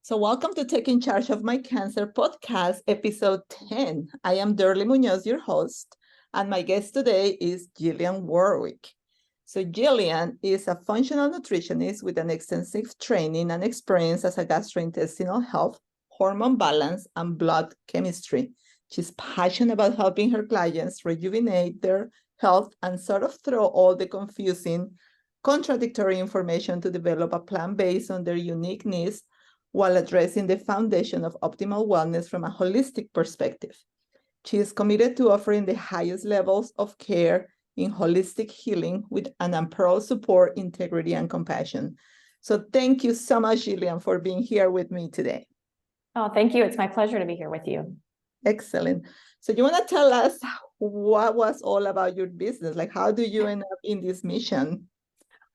So welcome to Taking Charge of My Cancer podcast, episode 10. I am Derly Munoz, your host, and my guest today is Jillian Warwick. So Jillian is a functional nutritionist with an extensive training and experience as a gastrointestinal health, hormone balance, and blood chemistry. She's passionate about helping her clients rejuvenate their health and sort of throw all the confusing, contradictory information to develop a plan based on their unique needs while addressing the foundation of optimal wellness from a holistic perspective. She is committed to offering the highest levels of care in holistic healing with an unparalleled support, integrity, and compassion. So thank you so much, Jillian, for being here with me today. Oh, thank you. It's my pleasure to be here with you. Excellent. So you want to tell us what was all about your business? Like, how do you end up in this mission?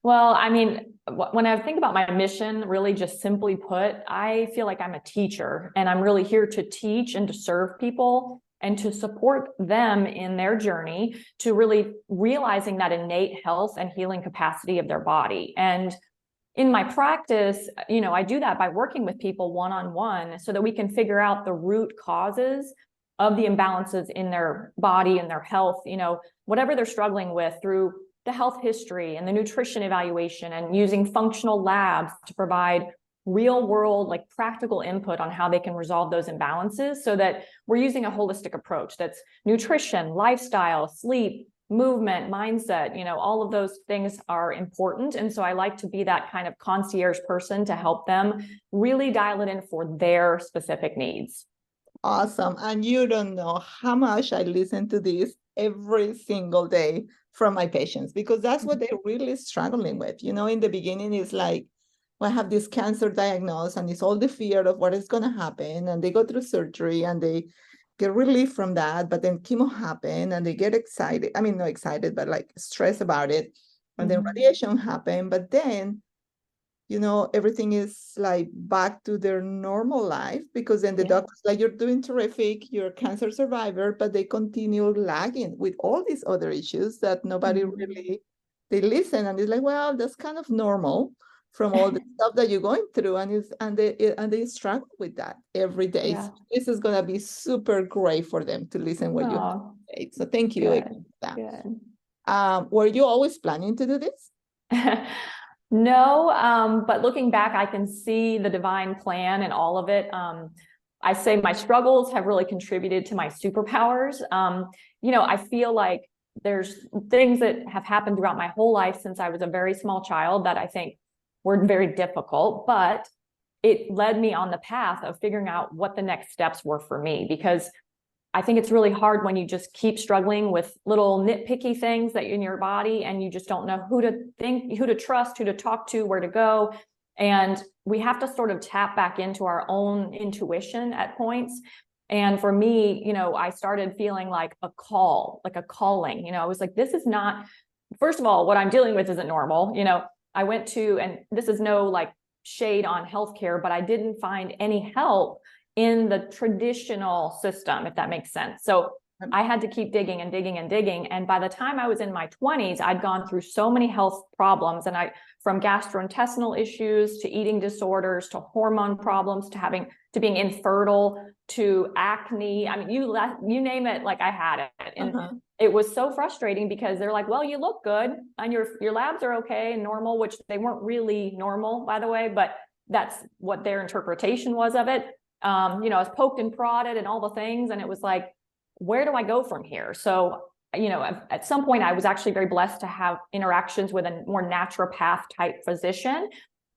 Well, I mean, when I think about my mission, really just simply put, I feel like I'm a teacher and I'm really here to teach and to serve people and to support them in their journey to really realizing that innate health and healing capacity of their body. And in my practice, I do that by working with people one-on-one so that we can figure out the root causes of the imbalances in their body and their health, whatever they're struggling with through the health history and the nutrition evaluation and using functional labs to provide real world, like practical input on how they can resolve those imbalances so that we're using a holistic approach that's nutrition, lifestyle, sleep, movement, mindset, all of those things are important. And so I like to be that kind of concierge person to help them really dial it in for their specific needs. Awesome. And you don't know how much I listen to this every single day from my patients, because that's what they're really struggling with. In the beginning, it's like, well, I have this cancer diagnosis and it's all the fear of what is going to happen. And they go through surgery and they get relief from that. But then chemo happen and they get excited. I mean, not excited, but like stressed about it. And then radiation happened. But then, everything is like back to their normal life, because then the doctor's like, you're doing terrific, you're a cancer survivor, but they continue lagging with all these other issues that nobody really, they listen and it's like, well, that's kind of normal from all the stuff that you're going through, and they struggle with that every day. So this is going to be super great for them to listen what you have to say. So thank you again for that. Were you always planning to do this? No, but looking back, I can see the divine plan and all of it. I say my struggles have really contributed to my superpowers. I feel like there's things that have happened throughout my whole life since I was a very small child that I think were very difficult, but it led me on the path of figuring out what the next steps were for me, because I think it's really hard when you just keep struggling with little nitpicky things that in your body and you just don't know who to think, who to trust, who to talk to, where to go. And we have to sort of tap back into our own intuition at points. And for me, I started feeling like a call, like a calling. I was like, this is not, first of all, what I'm dealing with isn't normal. I went to, and this is no like shade on healthcare, but I didn't find any help in the traditional system, if that makes sense. So I had to keep digging and digging and digging. And by the time I was in my 20s, I'd gone through so many health problems, and from gastrointestinal issues to eating disorders to hormone problems to being infertile to acne. I mean, you name it, like I had it. And it was so frustrating because they're like, well, you look good and your labs are okay and normal, which they weren't really normal, by the way, but that's what their interpretation was of it. I was poked and prodded and all the things, and it was like, where do I go from here? So, at some point I was actually very blessed to have interactions with a more naturopath type physician.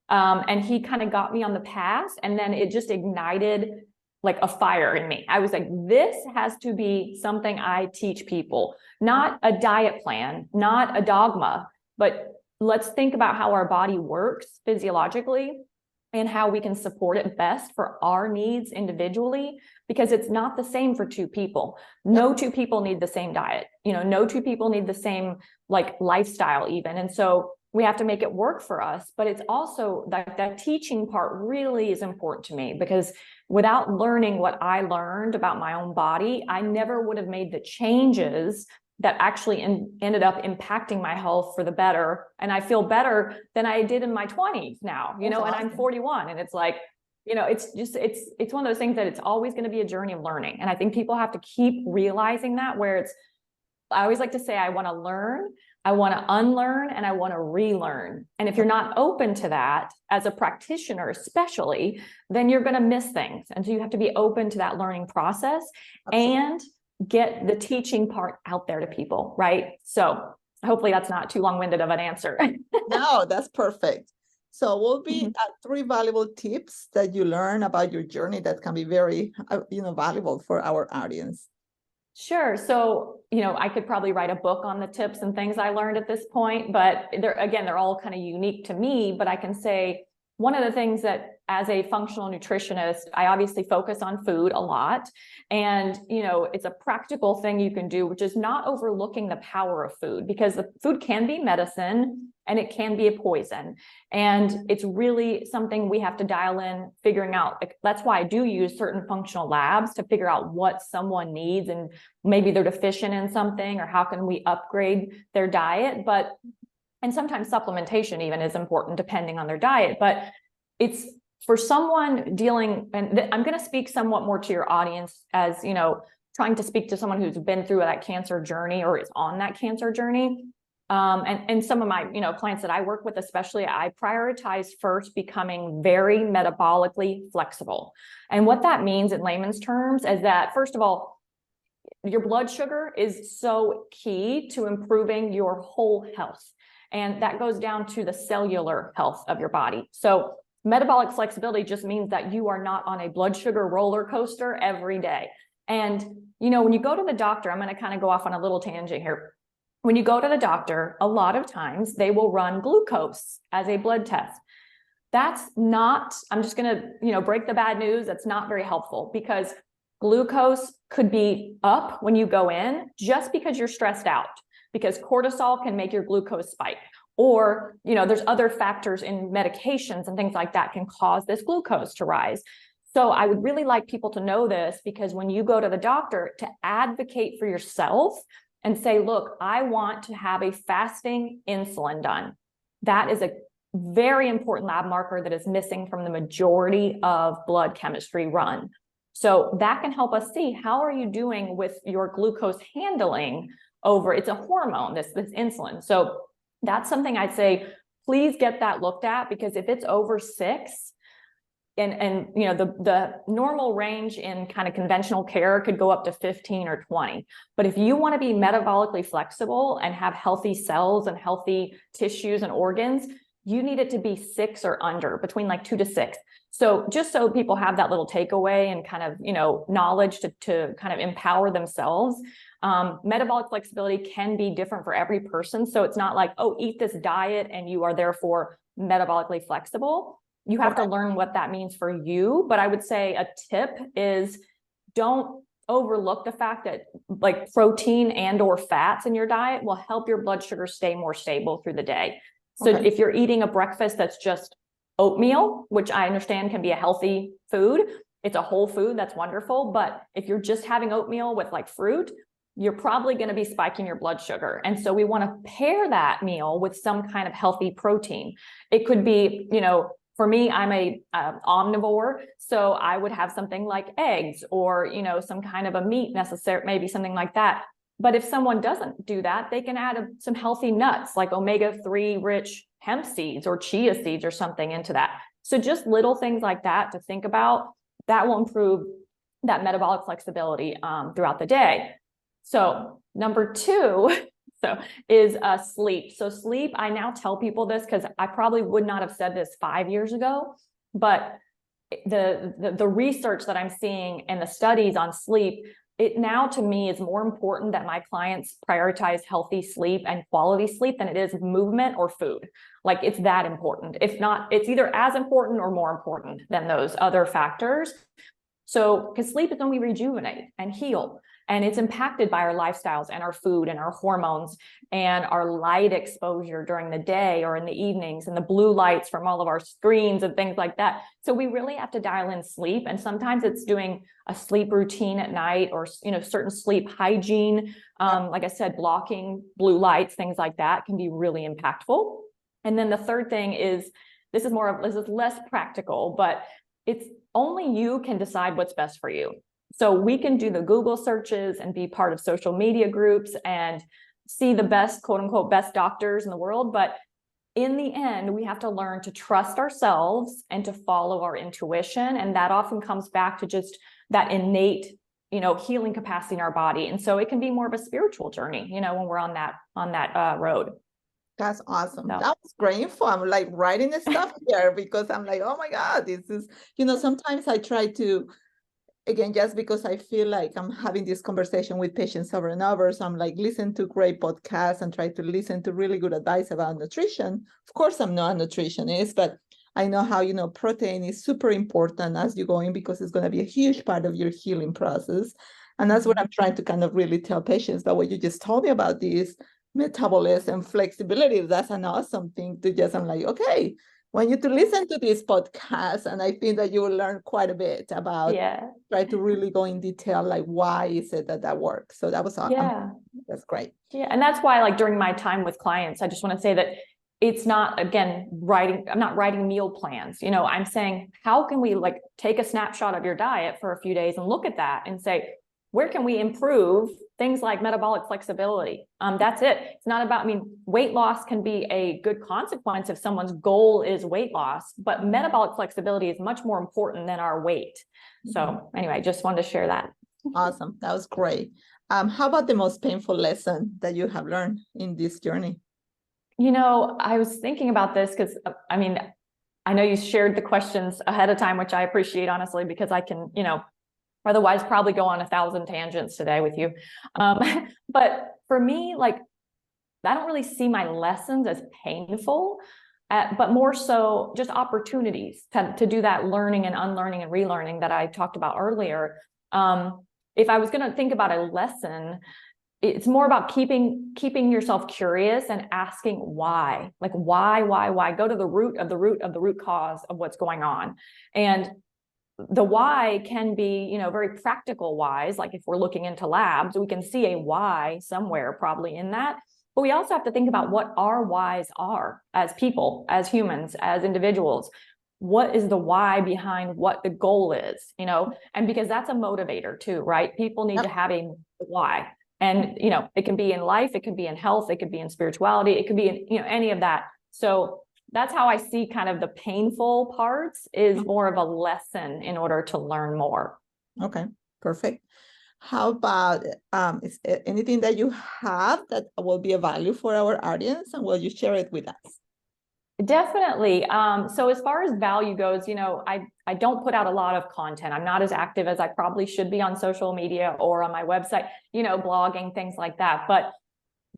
And he kind of got me on the path, and then it just ignited like a fire in me. I was like, this has to be something I teach people, not a diet plan, not a dogma, but let's think about how our body works physiologically and how we can support it best for our needs individually, because it's not the same for two people. No two people need the same diet. No two people need the same like lifestyle even. And so we have to make it work for us, but it's also that teaching part really is important to me, because without learning what I learned about my own body, I never would have made the changes that actually ended up impacting my health for the better. And I feel better than I did in my 20s now, and I'm 41. And it's like, it's one of those things that it's always going to be a journey of learning. And I think people have to keep realizing that, where I always like to say, I want to learn, I want to unlearn, and I want to relearn. And if you're not open to that as a practitioner, especially, then you're going to miss things. And so you have to be open to that learning process. Absolutely. And get the teaching part out there to people, right? So hopefully that's not too long-winded of an answer. No, that's perfect. So we'll be at 3 valuable tips that you learn about your journey that can be very, valuable for our audience. Sure. So, I could probably write a book on the tips and things I learned at this point, but they're all kind of unique to me. But I can say one of the things that, as a functional nutritionist, I obviously focus on food a lot. And, it's a practical thing you can do, which is not overlooking the power of food, because the food can be medicine and it can be a poison. And it's really something we have to dial in, figuring out. That's why I do use certain functional labs to figure out what someone needs, and maybe they're deficient in something, or how can we upgrade their diet. And sometimes supplementation even is important depending on their diet. But it's for someone dealing, and I'm going to speak somewhat more to your audience as, trying to speak to someone who's been through that cancer journey or is on that cancer journey. And some of my, clients that I work with, especially, I prioritize first becoming very metabolically flexible. And what that means in layman's terms is that, first of all, your blood sugar is so key to improving your whole health. And that goes down to the cellular health of your body. So metabolic flexibility just means that you are not on a blood sugar roller coaster every day. And, when you go to the doctor, I'm going to kind of go off on a little tangent here. When you go to the doctor, a lot of times they will run glucose as a blood test. That's not, I'm just going to, break the bad news. That's not very helpful, because glucose could be up when you go in just because you're stressed out, because cortisol can make your glucose spike. Or, there's other factors in medications and things like that can cause this glucose to rise. So I would really like people to know this, because when you go to the doctor, to advocate for yourself and say, look, I want to have a fasting insulin done. That is a very important lab marker that is missing from the majority of blood chemistry run. So that can help us see, how are you doing with your glucose handling over, it's a hormone, this insulin. So that's something I'd say, please get that looked at, because if it's over 6, and the normal range in kind of conventional care could go up to 15 or 20. But if you want to be metabolically flexible and have healthy cells and healthy tissues and organs, you need it to be 6 or under, between like 2 to 6. So just so people have that little takeaway and kind of, knowledge to kind of empower themselves. Metabolic flexibility can be different for every person. So it's not like, oh, eat this diet and you are therefore metabolically flexible. You have to learn what that means for you. But I would say a tip is, don't overlook the fact that like protein and or fats in your diet will help your blood sugar stay more stable through the day. So if you're eating a breakfast that's just oatmeal, which I understand can be a healthy food, it's a whole food, that's wonderful. But if you're just having oatmeal with like fruit, you're probably going to be spiking your blood sugar. And so we want to pair that meal with some kind of healthy protein. It could be, for me, I'm a omnivore, so I would have something like eggs or, some kind of a meat necessary, maybe something like that. But if someone doesn't do that, they can add some healthy nuts like omega-3 rich hemp seeds or chia seeds or something into that. So just little things like that to think about, that will improve that metabolic flexibility throughout the day. So number 2 is sleep. So sleep, I now tell people this because I probably would not have said this 5 years ago, but the research that I'm seeing and the studies on sleep, it now to me is more important that my clients prioritize healthy sleep and quality sleep than it is movement or food. Like, it's that important. If not, it's either as important or more important than those other factors. So, because sleep is when we rejuvenate and heal. And it's impacted by our lifestyles and our food and our hormones and our light exposure during the day or in the evenings, and the blue lights from all of our screens and things like that. So we really have to dial in sleep. And sometimes it's doing a sleep routine at night, or, certain sleep hygiene. Like I said, blocking blue lights, things like that can be really impactful. And then the third thing is, this is less practical, but it's only you can decide what's best for you. So we can do the Google searches and be part of social media groups and see the best, quote unquote, best doctors in the world. But in the end, we have to learn to trust ourselves and to follow our intuition. And that often comes back to just that innate, healing capacity in our body. And so it can be more of a spiritual journey, when we're on that road. That's awesome. So. That was great info. I'm like writing the stuff here because I'm like, oh my God, this is, sometimes I try to, again, just because I feel like I'm having this conversation with patients over and over. So I'm like, listen to great podcasts and try to listen to really good advice about nutrition. Of course, I'm not a nutritionist, but I know how, protein is super important as you go in because it's going to be a huge part of your healing process. And that's what I'm trying to kind of really tell patients. But what you just told me about this metabolism, flexibility, that's an awesome thing to just, I'm like, okay, want you to listen to this podcast. And I think that you will learn quite a bit about, try to really go in detail, like why is it that works. So that was awesome. That's great. Yeah. And that's why, like, during my time with clients, I just want to say that it's not, again, I'm not writing meal plans. I'm saying, how can we like take a snapshot of your diet for a few days and look at that and say, where can we improve things like metabolic flexibility? That's it. It's not about, weight loss can be a good consequence if someone's goal is weight loss, but metabolic flexibility is much more important than our weight. So anyway, just wanted to share that. Awesome. That was great. How about the most painful lesson that you have learned in this journey? I was thinking about this because, I know you shared the questions ahead of time, which I appreciate, honestly, because I can, otherwise probably go on 1,000 tangents today with you. But for me, like, I don't really see my lessons as painful, but more so just opportunities to do that learning and unlearning and relearning that I talked about earlier. If I was going to think about a lesson, it's more about keeping yourself curious and asking why, like why, go to the root of the root cause of what's going on. And the why can be, very practical whys. Like if we're looking into labs, we can see a why somewhere probably in that. But we also have to think about what our whys are as people, as humans, as individuals. What is the why behind what the goal is, and because that's a motivator too, right? People need to have a why. And, it can be in life, it could be in health, it could be in spirituality, it could be in, any of that. So that's how I see kind of the painful parts is more of a lesson in order to learn more. Okay, perfect. How about, is there anything that you have that will be a value for our audience, and will you share it with us? Definitely. So as far as value goes, I don't put out a lot of content. I'm not as active as I probably should be on social media or on my website, blogging, things like that. But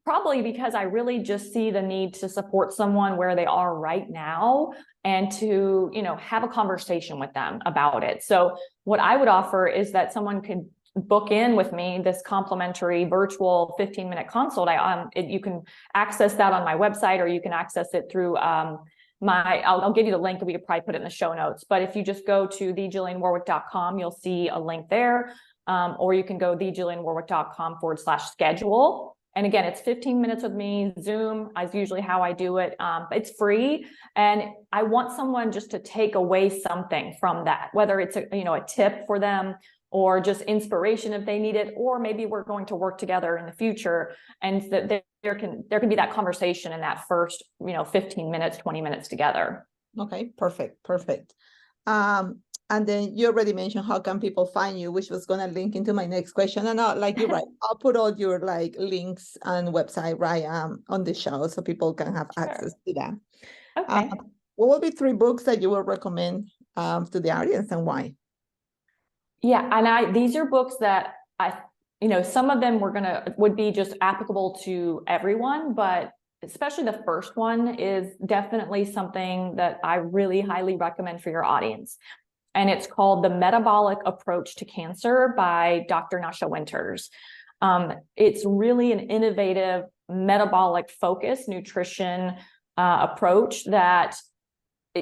probably because I really just see the need to support someone where they are right now and to, have a conversation with them about it. So what I would offer is that someone could book in with me this complimentary virtual 15-minute consult. You can access that on my website, or you can access it through I'll give you the link, and we could probably put it in the show notes. But if you just go to thejillianwarwick.com, you'll see a link there. Or you can go thejillianwarwick.com/schedule. And again, it's 15 minutes with me, Zoom is usually how I do it. It's free. And I want someone just to take away something from that, whether it's a tip for them, or just inspiration if they need it, or maybe we're going to work together in the future, and that there can be that conversation in that first 15 minutes, 20 minutes together. Okay, perfect. And then you already mentioned how can people find you, which was going to link into my next question. And you're right, I'll put all your links and website on the show so people can have access to that. Okay. What will be 3 books that you will recommend to the audience, and why? Yeah, and these are books that some of them would be just applicable to everyone, but especially the first one is definitely something that I really highly recommend for your audience. And it's called The Metabolic Approach to Cancer by Dr. Nasha Winters. It's really an innovative metabolic focused nutrition approach that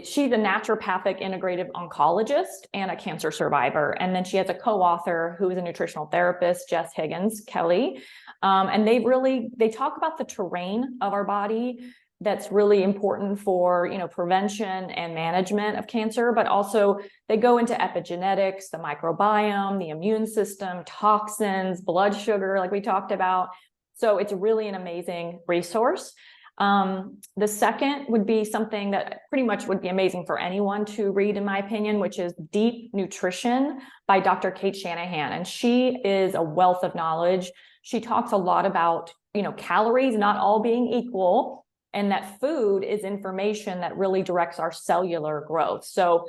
she's a naturopathic integrative oncologist and a cancer survivor. And then she has a co-author who is a nutritional therapist, Jess Higgins Kelly. And they talk about the terrain of our body, that's really important for, prevention and management of cancer, but also they go into epigenetics, the microbiome, the immune system, toxins, blood sugar, like we talked about. So it's really an amazing resource. The second would be something that pretty much would be amazing for anyone to read, in my opinion, which is Deep Nutrition by Dr. Kate Shanahan. And she is a wealth of knowledge. She talks a lot about, calories not all being equal, and that food is information that really directs our cellular growth. So,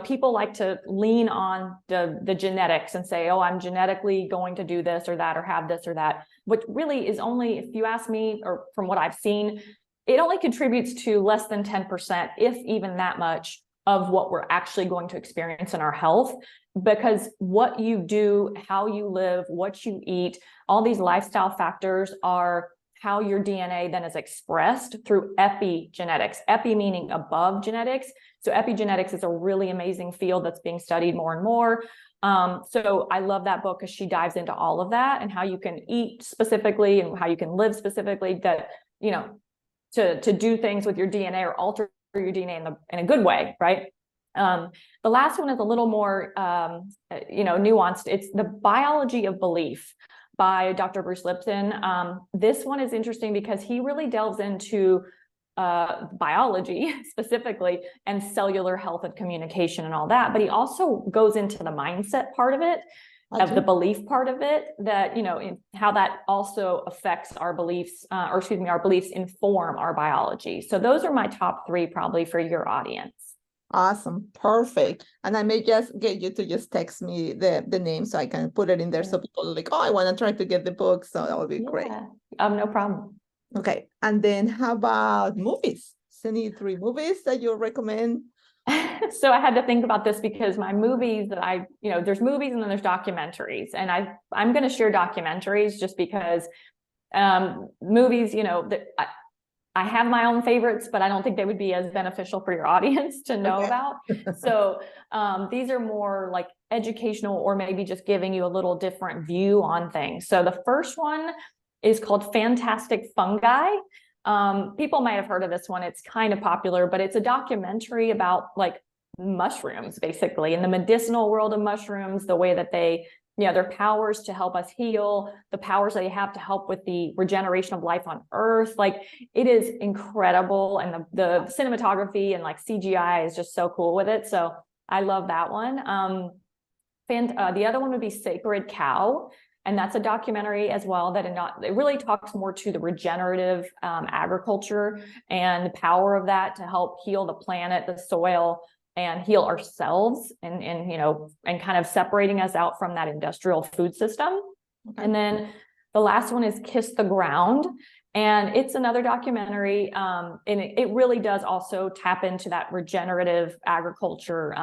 people like to lean on the genetics and say, oh, I'm genetically going to do this or that, or have this or that, which really is only, if you ask me, or from what I've seen, it only contributes to less than 10%, if even that much, of what we're actually going to experience in our health. Because what you do, how you live, what you eat, all these lifestyle factors are how your DNA then is expressed through epigenetics. Epi meaning above genetics. So epigenetics is a really amazing field that's being studied more and more. So I love that book because she dives into all of that and how you can eat specifically and how you can live specifically, that, to do things with your DNA or alter your DNA in a good way, right? The last one is a little more, nuanced. It's The Biology of Belief by Dr. Bruce Lipton. This one is interesting because he really delves into biology specifically and cellular health and communication and all that, but he also goes into the mindset part of it, of the belief part of it, that, in how that also affects our beliefs, our beliefs inform our biology. So those are my top three probably for your audience. Awesome. Perfect. And I may just get you to just text me the name so I can put it in there so people are like, oh, I want to try to get the book. So that would be great. No problem. Okay. And then how about movies? Any 3 movies that you recommend? So I had to think about this because my movies that there's movies and then there's documentaries, and I'm going to share documentaries just because movies, I have my own favorites, but I don't think they would be as beneficial for your audience to know about. So these are more like educational, or maybe just giving you a little different view on things. So the first one is called Fantastic Fungi. People might have heard of this one. It's kind of popular, but it's a documentary about like mushrooms, basically, in the medicinal world of mushrooms, the way that they, their powers to help us heal, the powers they have to help with the regeneration of life on Earth. Like, it is incredible. And the cinematography and like CGI is just so cool with it. So I love that one. The other one would be Sacred Cow. And that's a documentary as well that it really talks more to the regenerative agriculture and the power of that to help heal the planet, the soil, and heal ourselves, and kind of separating us out from that industrial food system. Okay. And then the last one is Kiss the Ground. And it's another documentary. And it really does also tap into that regenerative agriculture,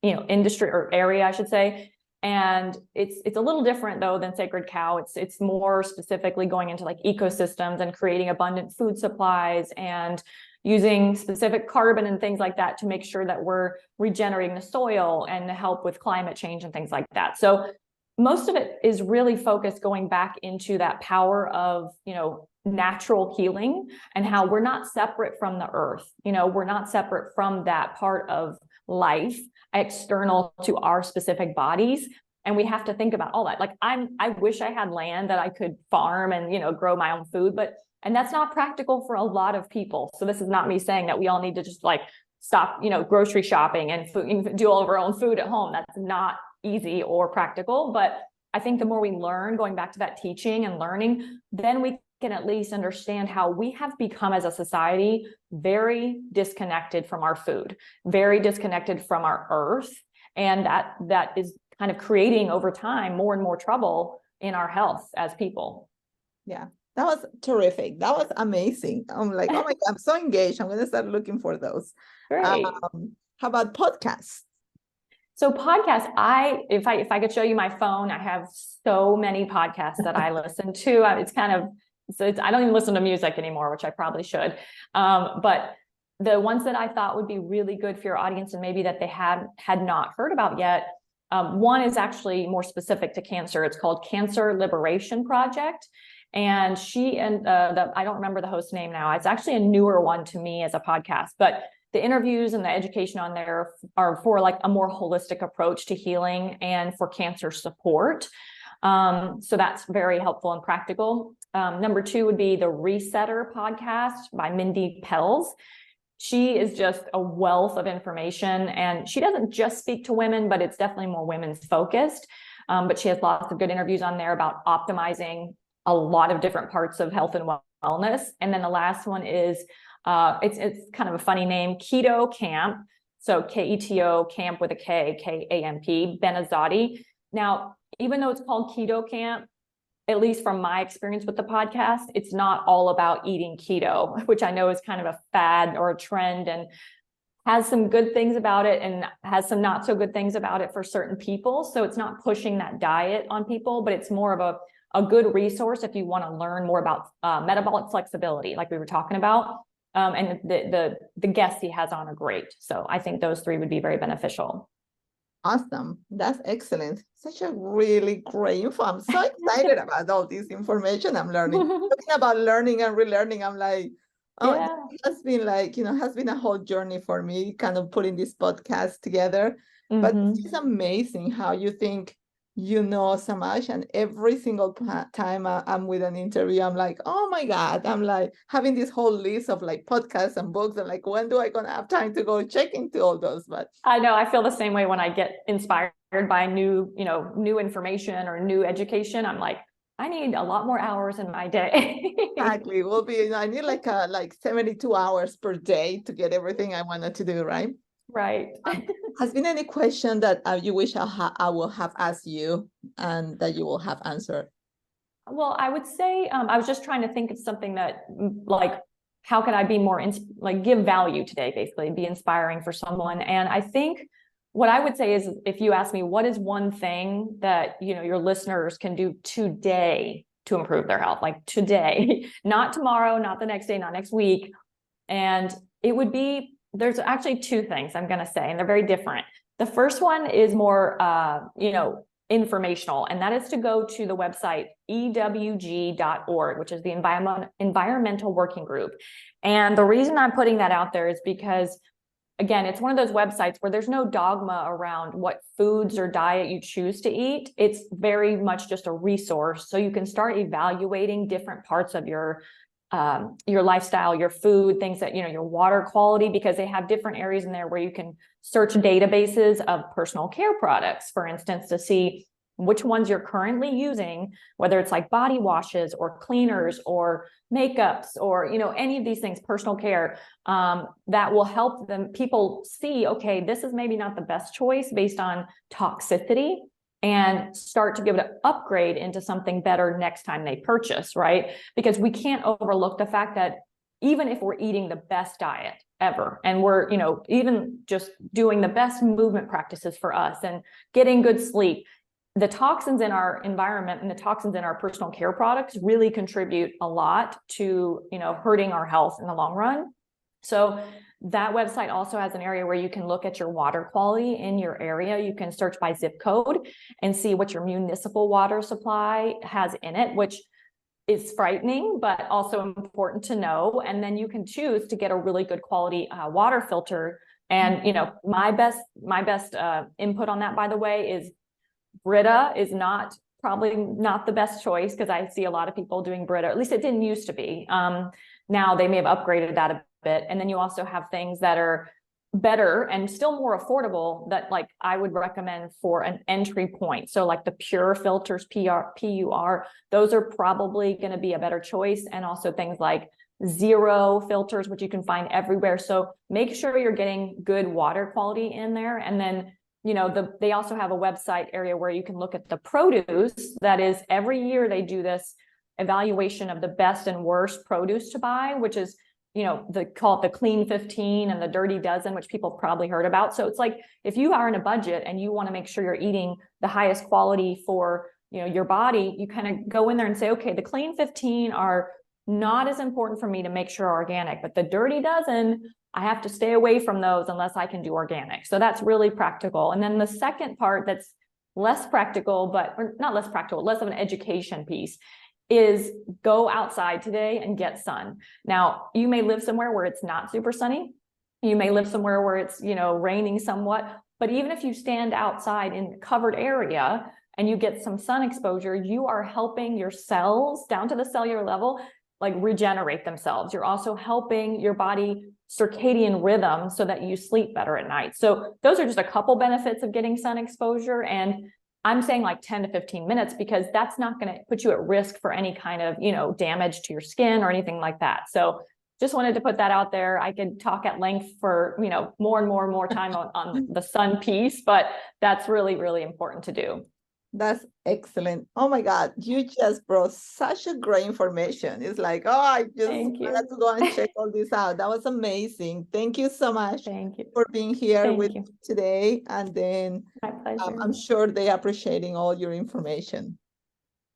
industry, or area, I should say. And it's a little different though than Sacred Cow. It's more specifically going into like ecosystems and creating abundant food supplies and using specific carbon and things like that to make sure that we're regenerating the soil and to help with climate change and things like that. So most of it is really focused going back into that power of, natural healing, and how we're not separate from the earth. We're not separate from that part of life external to our specific bodies. And we have to think about all that. Like, I wish I had land that I could farm and, grow my own food, and that's not practical for a lot of people. So this is not me saying that we all need to just like stop, grocery shopping and do all of our own food at home. That's not easy or practical. But I think the more we learn, going back to that teaching and learning, then we can at least understand how we have become as a society very disconnected from our food, very disconnected from our earth. And that is kind of creating over time more and more trouble in our health as people. Yeah, that was terrific. That was amazing. I'm like, oh my God, I'm so engaged. I'm going to start looking for those. Great. How about podcasts? So podcasts, if I could show you my phone, I have so many podcasts that I listen to. I don't even listen to music anymore, which I probably should. But the ones that I thought would be really good for your audience, and maybe that they had not heard about yet, one is actually more specific to cancer. It's called Cancer Liberation Project. And she and I don't remember the host's name now. It's actually a newer one to me as a podcast, but the interviews and the education on there are for like a more holistic approach to healing and for cancer support. So that's very helpful and practical. Number 2 would be the Resetter podcast by Mindy Pelz. She is just a wealth of information, and she doesn't just speak to women, but it's definitely more women's focused. But she has lots of good interviews on there about optimizing a lot of different parts of health and wellness. And then the last one is, it's kind of a funny name, Keto Camp. So Keto Camp with a K, K-A-M-P, Benazati. Now, even though it's called Keto Camp, at least from my experience with the podcast, it's not all about eating keto, which I know is kind of a fad or a trend and has some good things about it and has some not so good things about it for certain people. So it's not pushing that diet on people, but it's more of a good resource if you want to learn more about metabolic flexibility, like we were talking about. And the guests he has on are great. So I think those 3 would be very beneficial. Awesome. That's excellent. Such a really great info. I'm so excited about all this information I'm learning. Talking about learning and relearning, I'm like, oh, yeah. It has been like, has been a whole journey for me, kind of putting this podcast together. But it's amazing how you think you know so much, and every single time I'm with an interview, I'm like, oh my God, I'm like having this whole list of like podcasts and books, and like, when do I gonna have time to go check into all those? But I know I feel the same way when I get inspired by new information or new education. I'm like, I need a lot more hours in my day. Exactly. I need like 72 hours per day to get everything I wanted to do, right? Right. Has been any question that you wish I will have asked you and that you will have answered? Well, I would say I was just trying to think of something that, like, how could I be more give value today, basically be inspiring for someone. And I think what I would say is, if you ask me, what is one thing that your listeners can do today to improve their health, like today, not tomorrow, not the next day, not next week. And it would be, there's actually 2 things I'm going to say, and they're very different. The first one is more, informational, and that is to go to the website ewg.org, which is the Environmental Working Group. And the reason I'm putting that out there is because, again, it's one of those websites where there's no dogma around what foods or diet you choose to eat. It's very much just a resource, so you can start evaluating different parts of your lifestyle, your food, things that, your water quality, because they have different areas in there where you can search databases of personal care products, for instance, to see which ones you're currently using, whether it's like body washes or cleaners or makeups or, any of these things, personal care, that will help people see, okay, this is maybe not the best choice based on toxicity, and start to give it an upgrade into something better next time they purchase, right? Because we can't overlook the fact that even if we're eating the best diet ever, and we're, even just doing the best movement practices for us and getting good sleep, the toxins in our environment and the toxins in our personal care products really contribute a lot to, hurting our health in the long run. So that website also has an area where you can look at your water quality in your area. You can search by zip code and see what your municipal water supply has in it, which is frightening, but also important to know. And then you can choose to get a really good quality water filter. And, my best input on that, by the way, is Brita is probably not the best choice, because I see a lot of people doing Brita. At least it didn't used to be. Now they may have upgraded that a bit. And then you also have things that are better and still more affordable that, like, I would recommend for an entry point. So like the Pure filters, PUR, those are probably going to be a better choice. And also things like Zero filters, which you can find everywhere. So make sure you're getting good water quality in there. And then, they also have a website area where you can look at the produce. That is, every year they do this evaluation of the best and worst produce to buy, which is, call it the Clean 15 and the Dirty Dozen, which people probably heard about. So it's like, if you are in a budget and you want to make sure you're eating the highest quality for, your body, you kind of go in there and say, okay, the Clean 15 are not as important for me to make sure organic, but the Dirty Dozen, I have to stay away from those unless I can do organic. So that's really practical. And then the second part that's less practical, or not less practical, less of an education piece, is go outside today and get sun. Now, you may live somewhere where it's not super sunny. You may live somewhere where it's, raining somewhat, but even if you stand outside in a covered area and you get some sun exposure, you are helping your cells down to the cellular level, like regenerate themselves. You're also helping your body circadian rhythm so that you sleep better at night. So those are just a couple benefits of getting sun exposure. And I'm saying like 10 to 15 minutes because that's not going to put you at risk for any kind of, damage to your skin or anything like that. So just wanted to put that out there. I could talk at length for, more and more and more time on the sun piece, but that's really, really important to do. That's excellent. Oh my God, you just brought such a great information. It's like, oh, I just wanted to go and check all this out. That was amazing. Thank you so much for being here with me today. And then my pleasure. I'm sure they're appreciating all your information.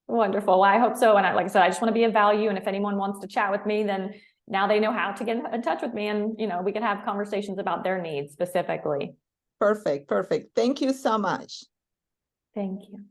Wonderful. Well, I hope so. And like I said, I just want to be of value. And if anyone wants to chat with me, then now they know how to get in touch with me, and we can have conversations about their needs specifically. Perfect. Thank you so much. Thank you.